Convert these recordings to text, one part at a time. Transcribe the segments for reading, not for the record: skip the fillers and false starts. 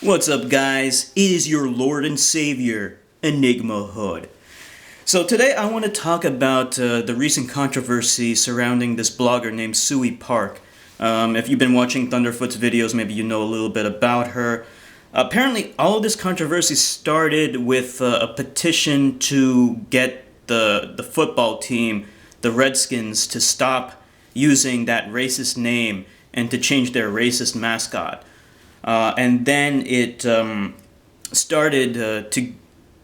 What's up, guys? It is your Lord and Savior, Enigma Hood. So today I want to talk about the recent controversy surrounding this blogger named Suey Park. If you've been watching Thunderfoot's videos, maybe you know a little bit about her. Apparently, all of this controversy started with a petition to get the football team, the Redskins, to stop using that racist name and to change their racist mascot. And then it started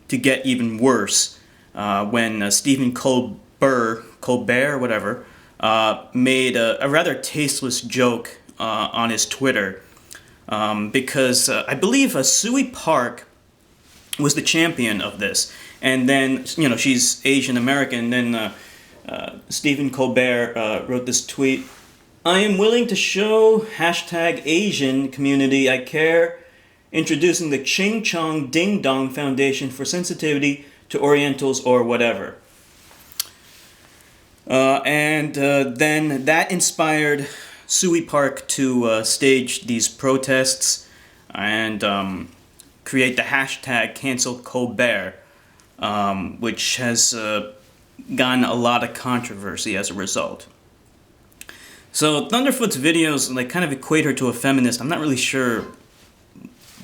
to get even worse when Stephen Colbert, whatever, made a rather tasteless joke on his Twitter because I believe Suey Park was the champion of this, and then she's Asian American. Then Stephen Colbert wrote this tweet. I am willing to show #Asian community I care, introducing the Ching Chong Ding Dong Foundation for Sensitivity to Orientals or whatever. And then that inspired Suey Park to stage these protests and create the #cancelcolbert, which has gotten a lot of controversy as a result. So Thunderfoot's videos kind of equate her to a feminist. I'm not really sure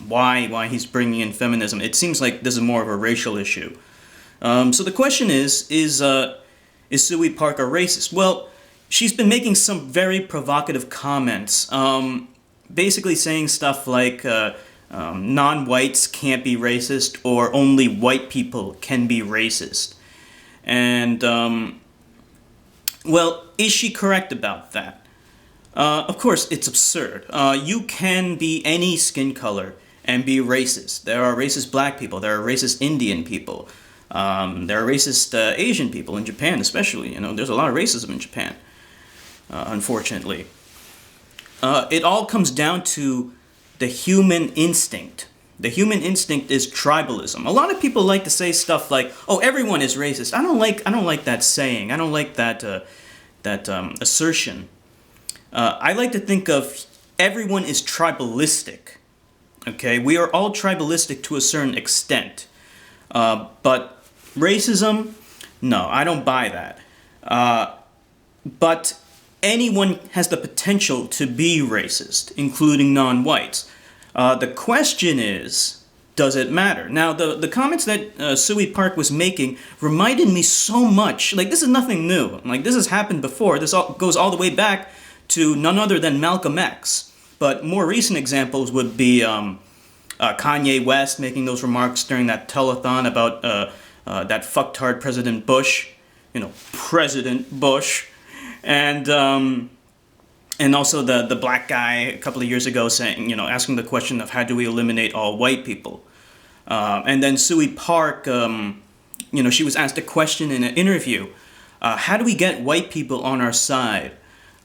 why he's bringing in feminism. It seems like this is more of a racial issue. So the question is Suey Park a racist? Well, she's been making some very provocative comments, basically saying stuff like non-whites can't be racist or only white people can be racist. And well, is she correct about that? Of course, it's absurd. You can be any skin color and be racist. There are racist black people. There are racist Indian people. There are racist Asian people in Japan, especially. There's a lot of racism in Japan, unfortunately. It all comes down to the human instinct. The human instinct is tribalism. A lot of people like to say stuff like, "Oh, everyone is racist." I don't like that saying. I don't like that assertion. I like to think of everyone is tribalistic. Okay, we are all tribalistic to a certain extent, but racism, no, I don't buy that. But anyone has the potential to be racist, including non-whites. The question is, does it matter? Now, the comments that Suey Park was making reminded me so much. this is nothing new. This has happened before. This goes all the way back to none other than Malcolm X. But more recent examples would be Kanye West making those remarks during that telethon about that fucktard President Bush. President Bush. And also the black guy a couple of years ago saying, asking the question of how do we eliminate all white people. And then Suey Park, she was asked a question in an interview. How do we get white people on our side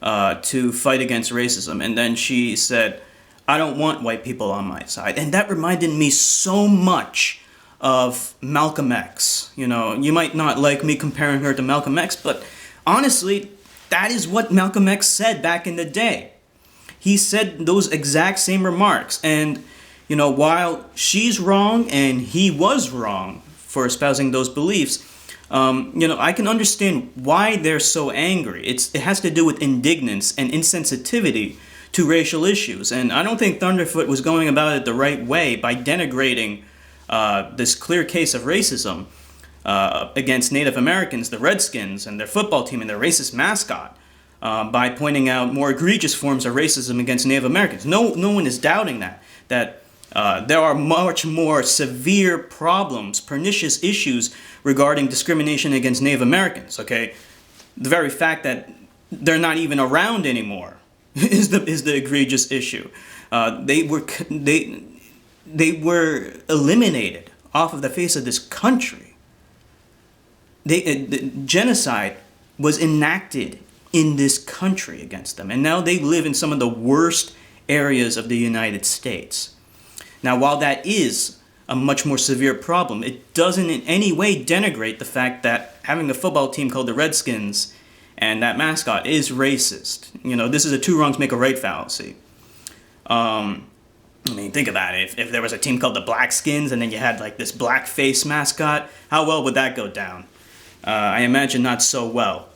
to fight against racism? And then she said, I don't want white people on my side. And that reminded me so much of Malcolm X. You might not like me comparing her to Malcolm X, but honestly, that is what Malcolm X said back in the day. He said those exact same remarks. And, while she's wrong and he was wrong for espousing those beliefs, I can understand why they're so angry. It has to do with indignance and insensitivity to racial issues. And I don't think Thunderfoot was going about it the right way by denigrating this clear case of racism against Native Americans, the Redskins, and their football team and their racist mascot, by pointing out more egregious forms of racism against Native Americans. No one is doubting that there are much more severe problems, pernicious issues regarding discrimination against Native Americans. Okay, the very fact that they're not even around anymore is the egregious issue. They were eliminated off of the face of this country. The genocide was enacted in this country against them, and now they live in some of the worst areas of the United States. Now, while that is a much more severe problem, it doesn't in any way denigrate the fact that having a football team called the Redskins and that mascot is racist. This is a two wrongs make a right fallacy. I mean, think about it. If there was a team called the Blackskins and then you had like this blackface mascot, how well would that go down? I imagine not so well.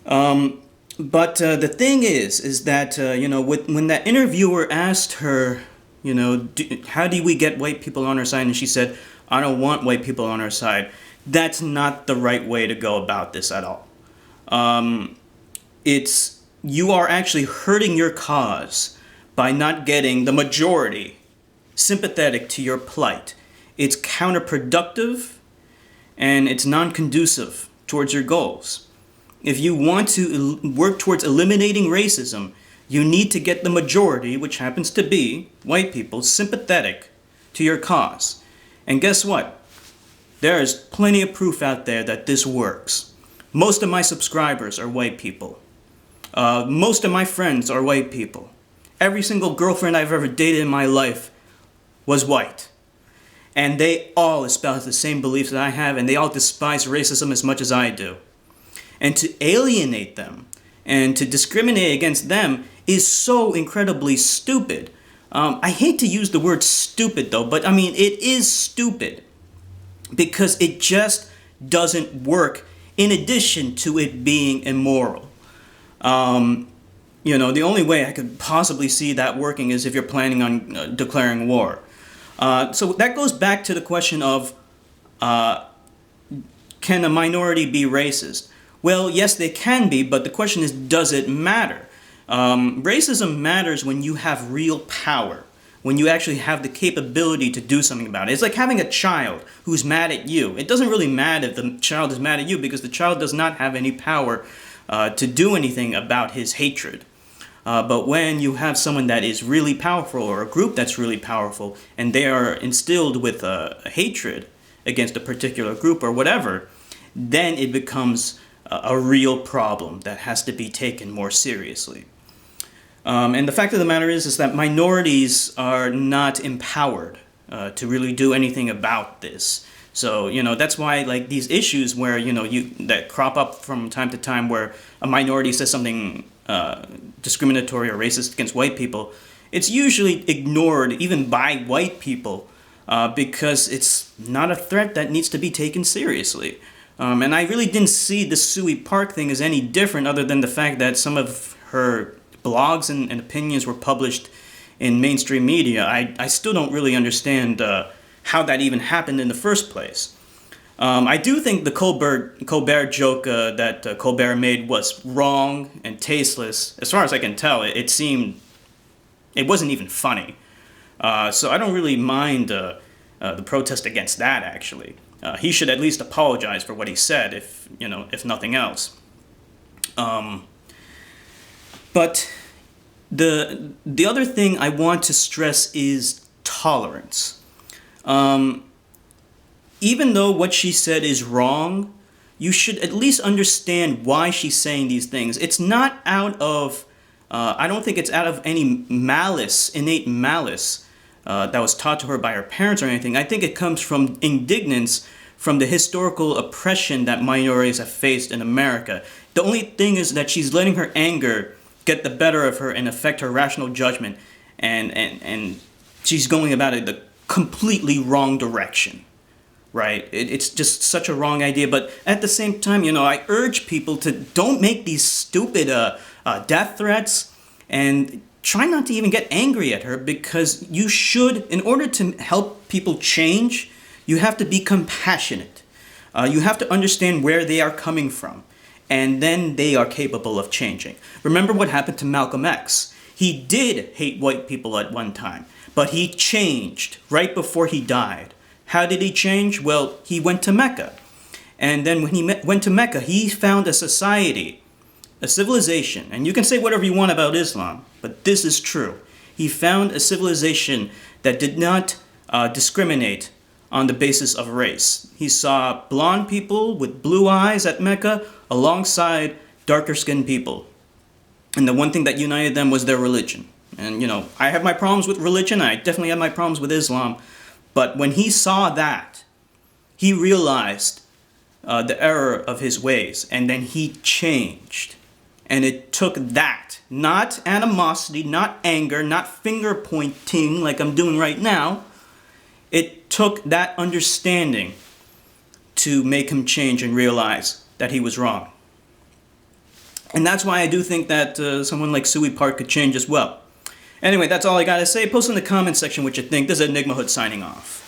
But the thing is that, when that interviewer asked her, how do we get white people on our side? And she said, I don't want white people on our side. That's not the right way to go about this at all. You are actually hurting your cause by not getting the majority sympathetic to your plight. It's counterproductive and it's non-conducive towards your goals. If you want to work towards eliminating racism, you need to get the majority, which happens to be white people, sympathetic to your cause. And guess what? There is plenty of proof out there that this works. Most of my subscribers are white people. Most of my friends are white people. Every single girlfriend I've ever dated in my life was white. And they all espouse the same beliefs that I have, and they all despise racism as much as I do. And to alienate them and to discriminate against them is so incredibly stupid. I hate to use the word stupid though, but I mean, it is stupid because it just doesn't work in addition to it being immoral. The only way I could possibly see that working is if you're planning on declaring war. So that goes back to the question of, can a minority be racist? Well, yes, they can be, but the question is, does it matter? Racism matters when you have real power, when you actually have the capability to do something about it. It's like having a child who's mad at you. It doesn't really matter if the child is mad at you because the child does not have any power to do anything about his hatred. But when you have someone that is really powerful or a group that's really powerful and they are instilled with a hatred against a particular group or whatever, then it becomes a real problem that has to be taken more seriously. And the fact of the matter is that minorities are not empowered to really do anything about this. So, that's why like these issues where, that crop up from time to time where a minority says something discriminatory or racist against white people, it's usually ignored even by white people because it's not a threat that needs to be taken seriously. And I really didn't see the Suey Park thing as any different other than the fact that some of her blogs and opinions were published in mainstream media. I still don't really understand how that even happened in the first place. I do think the Colbert joke that Colbert made was wrong and tasteless. As far as I can tell, it wasn't even funny. So I don't really mind the protest against that, actually. He should at least apologize for what he said, if nothing else. But the other thing I want to stress is tolerance. Even though what she said is wrong, you should at least understand why she's saying these things. It's not out of, I don't think it's out of any malice, innate malice, that was taught to her by her parents or anything. I think it comes from indignance from the historical oppression that minorities have faced in America. The only thing is that she's letting her anger get the better of her and affect her rational judgment, and she's going about it the completely wrong direction, right? It's just such a wrong idea. But at the same time, I urge people to don't make these stupid death threats and try not to even get angry at her, because you should, in order to help people change, you have to be compassionate. You have to understand where they are coming from, and then they are capable of changing. Remember what happened to Malcolm X. He did hate white people at one time, but he changed right before he died. How did he change? Well, he went to Mecca. And then when he went to Mecca, he found a society, a civilization, and you can say whatever you want about Islam, but this is true. He found a civilization that did not discriminate on the basis of race. He saw blonde people with blue eyes at Mecca alongside darker skinned people. And the one thing that united them was their religion. And I have my problems with religion, I definitely have my problems with Islam, but when he saw that, he realized the error of his ways, and then he changed. And it took that, not animosity, not anger, not finger pointing like I'm doing right now. It took that understanding to make him change and realize that he was wrong. And that's why I do think that someone like Suey Park could change as well. Anyway, that's all I gotta say. Post in the comment section what you think. This is Enigma Hood signing off.